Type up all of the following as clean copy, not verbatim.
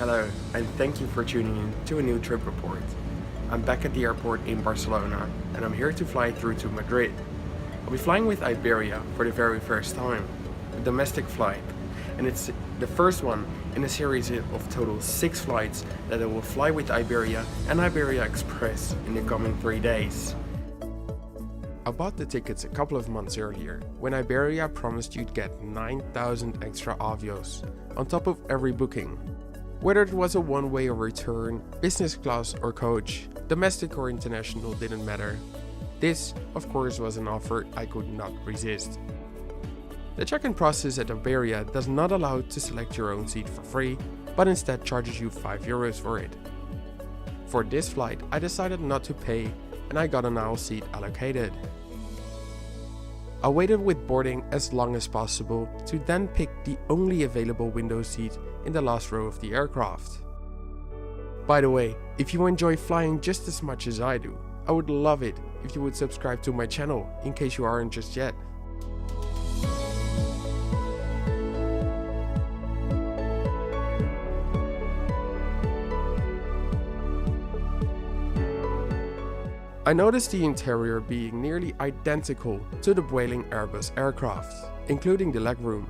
Hello, and thank you for tuning in to a new trip report. I'm back at the airport in Barcelona, and I'm here to fly through to Madrid. I'll be flying with Iberia for the very first time, a domestic flight, and it's the first one in a series of total 6 flights that I will fly with Iberia and Iberia Express in the coming 3 days. I bought the tickets a couple of months earlier, when Iberia promised you'd get 9,000 extra avios, on top of every booking. Whether it was a one-way or return, business class or coach, domestic or international didn't matter. This, of course, was an offer I could not resist. The check-in process at Iberia does not allow you to select your own seat for free, but instead charges you €5 for it. For this flight, I decided not to pay, and I got an aisle seat allocated. I waited with boarding as long as possible to then pick the only available window seat in the last row of the aircraft. By the way, if you enjoy flying just as much as I do, I would love it if you would subscribe to my channel in case you aren't just yet. I noticed the interior being nearly identical to the Vueling Airbus aircraft, including the legroom.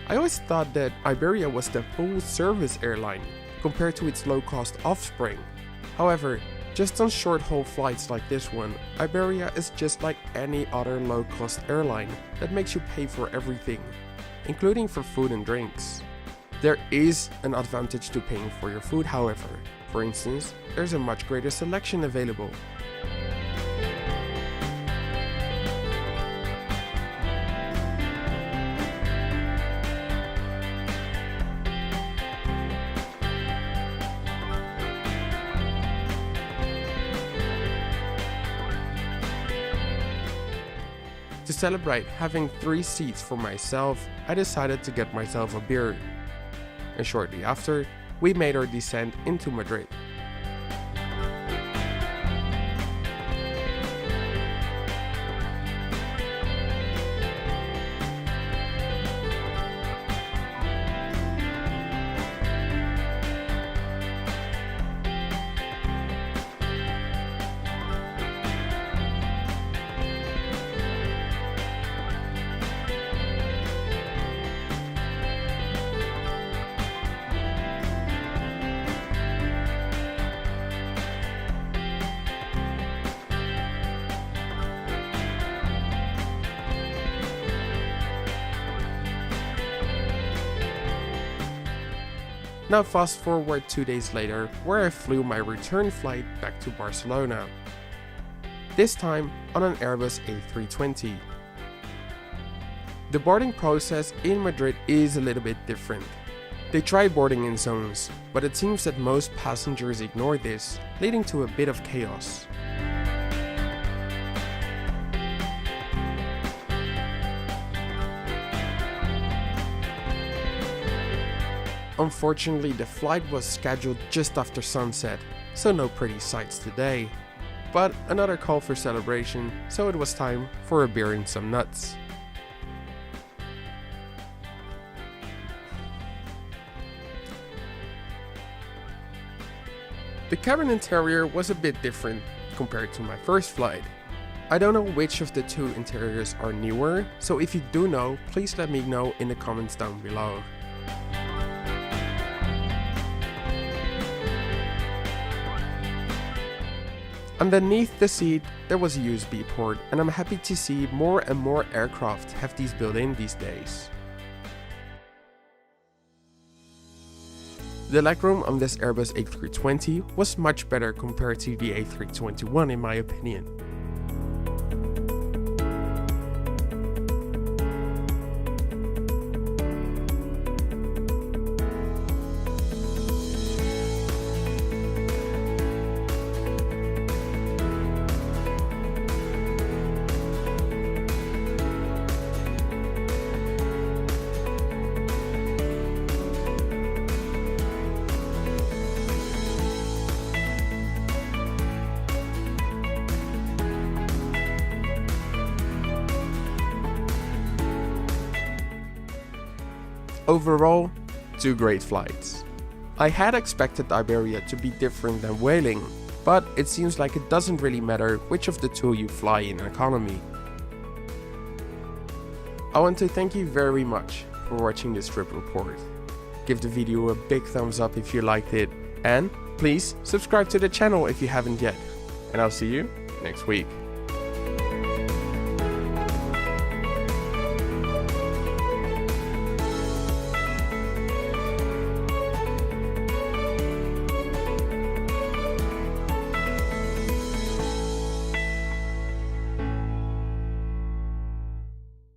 I always thought that Iberia was the full-service airline compared to its low-cost offspring. However, just on short-haul flights like this one, Iberia is just like any other low-cost airline that makes you pay for everything, including for food and drinks. There is an advantage to paying for your food, however. For instance, there's a much greater selection available. To celebrate having 3 seats for myself, I decided to get myself a beer. And shortly after, we made our descent into Madrid. Now fast forward 2 days later, where I flew my return flight back to Barcelona. This time on an Airbus A320. The boarding process in Madrid is a little bit different. They try boarding in zones, but it seems that most passengers ignore this, leading to a bit of chaos. Unfortunately, the flight was scheduled just after sunset, so no pretty sights today. But another call for celebration, so it was time for a beer and some nuts. The cabin interior was a bit different compared to my first flight. I don't know which of the 2 interiors are newer, so if you do know, please let me know in the comments down below. Underneath the seat, there was a USB port, and I'm happy to see more and more aircraft have these built in these days. The legroom on this Airbus A320 was much better compared to the A321 in my opinion. Overall, 2 great flights. I had expected Iberia to be different than Vueling, but it seems like it doesn't really matter which of the two you fly in economy. I want to thank you very much for watching this trip report. Give the video a big thumbs up if you liked it, and please subscribe to the channel if you haven't yet. And I'll see you next week.